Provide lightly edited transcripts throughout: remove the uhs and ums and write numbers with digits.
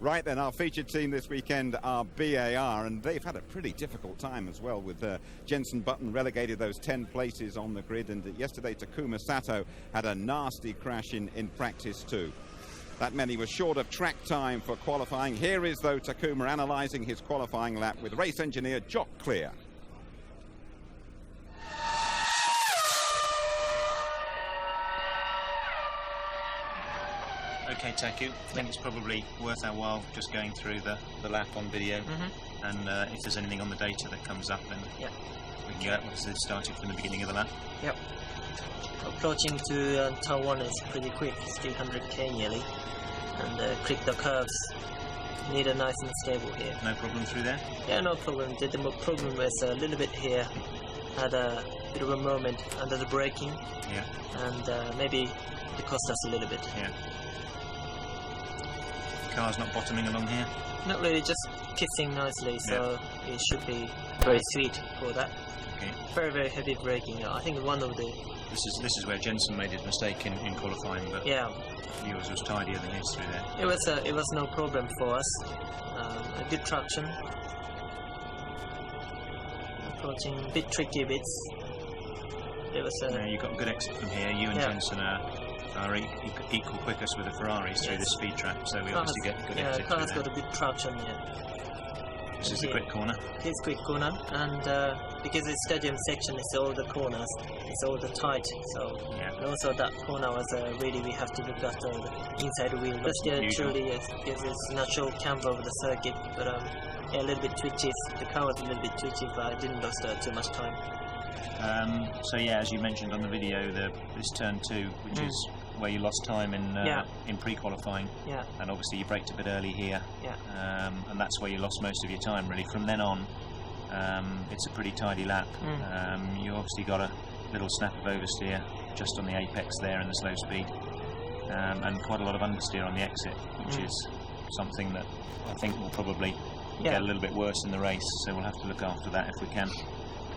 Right then, our featured team this weekend are BAR, and they've had a pretty difficult time as well with Jensen Button relegated those 10 places on the grid, and yesterday Takuma Sato had a nasty crash in practice too. That meant he was short of track time for qualifying. Here is, though, Takuma analysing his qualifying lap with race engineer Jock Clear. Okay, Taku, I think it's probably worth our while just going through the lap on video, and if there's anything on the data that comes up, then we can go out once it started from the beginning of the lap. Yep. Approaching to turn 1 is pretty quick, it's 300k nearly, and click the curves, need a nice and stable here. No problem through there? Yeah, no problem. The problem was a little bit here, had a bit of a moment under the braking, and maybe it cost us a little bit. Yeah. Car's not bottoming along here? Not really, just kissing nicely, so it should be very sweet for that. Okay. Very, very heavy braking. I think one of the... This is where Jensen made his mistake in qualifying, but yours was tidier than his through there. It was no problem for us. A good traction. Approaching a bit tricky bits. It was you got a good exit from here. You and Jensen are equal quickest with the Ferraris through this speed trap, so we obviously get a good exit. Yeah, the car's got a good traction here. This is a quick corner. It's a quick corner, and because the stadium section is all the corners, it's all the tight, so and also that corner was really, we have to look at the inside wheel. But truly, because it's natural camber over the circuit, but a little bit twitchy. The car was a little bit twitchy, but I didn't lose too much time. So as you mentioned on the video, this turn 2, which is where you lost time in pre-qualifying, and obviously you braked a bit early here, and that's where you lost most of your time really. From then on, it's a pretty tidy lap. You obviously got a little snap of oversteer just on the apex there in the slow speed, and quite a lot of understeer on the exit, which is something that I think will probably get a little bit worse in the race, so we'll have to look after that if we can.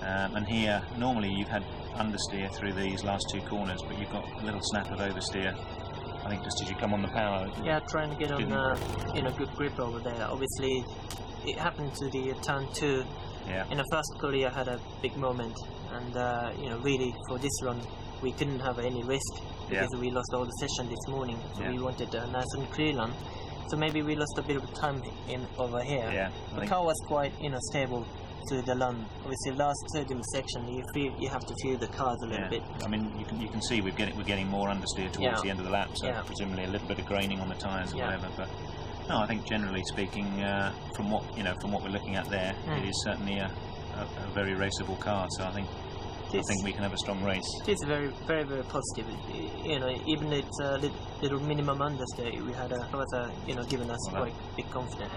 And here, normally you've had understeer through these last 2 corners, but you've got a little snap of oversteer, I think just as you come on the power. Yeah, trying to get on good grip over there. Obviously, it happened to the turn 2. In the first Korea, had a big moment, and really for this run, we couldn't have any risk because we lost all the session this morning. So we wanted a nice and clear run. So maybe we lost a bit of time over here. The car was quite stable to the run. Obviously, last stadium section, you have to feel the cars a little bit. I mean, you can see we're getting more understeer towards the end of the lap, so presumably a little bit of graining on the tyres or whatever. But no, I think generally speaking, from what we're looking at there, it is certainly a very raceable car. So I think we can have a strong race. It's very, very, very positive. Even it's a little minimum understeer, we had was given us quite big confidence.